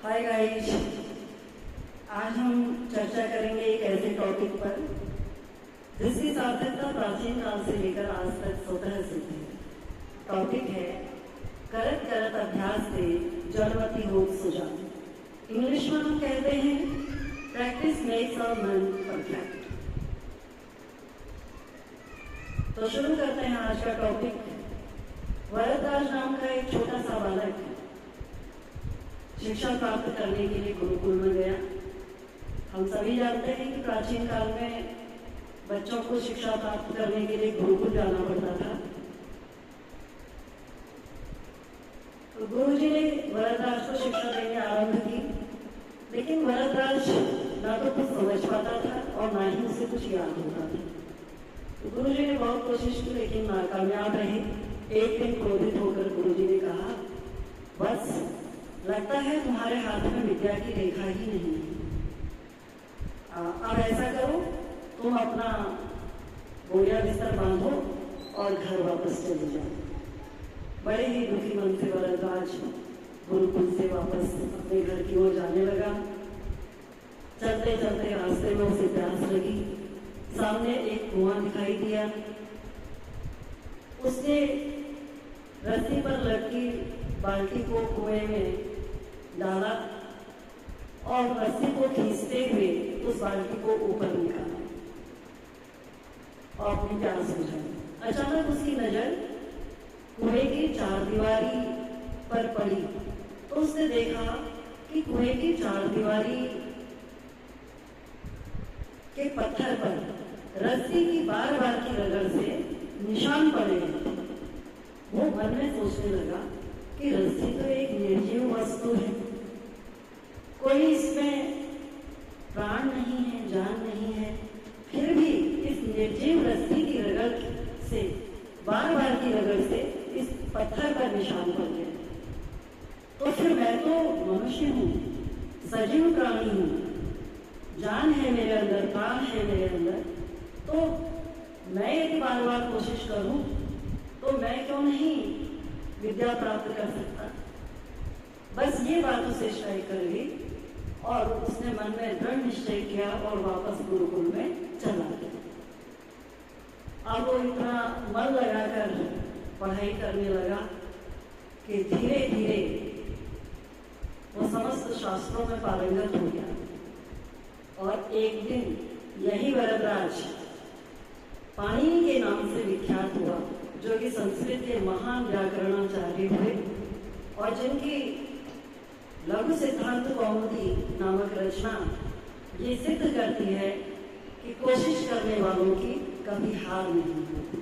Hi guys, आज हम चर्चा करेंगे एक ऐसे टॉपिक पर जिसकी सार्थकता प्राचीन काल से लेकर आज तक स्वतः सिद्ध है। टॉपिक है करत करत अभ्यास से जड़मति होत सुजान। इंग्लिश में हम कहते हैं practice makes a man perfect. तो शुरू करते हैं आज का टॉपिक। वरदराज नाम का एक छोटा सा बालक शिक्षा प्राप्त करने के लिए गुरुकुल में गया। हम सभी जानते हैं कि प्राचीन काल में बच्चों को शिक्षा प्राप्त करने के लिए गुरुकुल जाना पड़ता था। तो गुरुजी ने वरदराज को शिक्षा देने आरंभ की, लेकिन वरदराज ना तो कुछ समझ पाता था और ना ही उसे कुछ याद होता था। तो गुरुजी ने बहुत कोशिश की, लेकिन नाकामयाब रहे। एक दिन क्रोधित होकर गुरुजी ने कहा, बस लगता है तुम्हारे हाथ में विद्या की रेखा ही नहीं है। अब ऐसा करो, तुम अपना बोरिया बिस्तर बांधो और घर वापस चले जाओ। बड़े ही दुखी मन से वरदराज गुरुकुल से वापस अपने घर की ओर जाने लगा। चलते चलते रास्ते में उसे प्यास लगी। सामने एक कुआं दिखाई दिया। उसने रस्सी पर लटकी बाल्टी को कुएं में डाला और रस्सी को खींचते हुए उस बाल्टी को ऊपर निकाला और अपनी प्यास बुझाई। अचानक उसकी नजर कुएं की चारदीवारी पर पड़ी, तो उसने देखा कि कुएं की चारदीवारी के पत्थर पर रस्सी की बार बार की रगड़ से निशान पड़े हैं। वो मन में सोचने लगा कि रस्सी तो एक निर्जीव वस्तु है, कोई इसमें प्राण नहीं है, जान नहीं है, फिर भी इस निर्जीव रस्सी की रगड़ से, बार बार की रगड़ से इस पत्थर पर निशान पड़ गए। तो फिर मैं तो मनुष्य हूँ, सजीव प्राणी हूँ, जान है मेरे अंदर, प्राण है मेरे अंदर, तो मैं यदि बार बार कोशिश करूं तो मैं क्यों नहीं विद्या प्राप्त कर सकता। बस ये बात उसे स्ट्राइक कर ली और उसने मन में दृढ़ निश्चय किया और वापस गुरुकुल में चला गया। अब वो इतना मन लगाकर पढ़ाई करने लगा कि धीरे धीरे वो समस्त शास्त्रों में पारंगत हो गया। और एक दिन यही वरदराज पाणिनि के नाम से विख्यात हुआ, जो कि संस्कृत के महान व्याकरणाचार्य हुए और जिनकी लघु सिद्धांत कौमुदी नामक रचना ये सिद्ध करती है कि कोशिश करने वालों की कभी हार नहीं होती।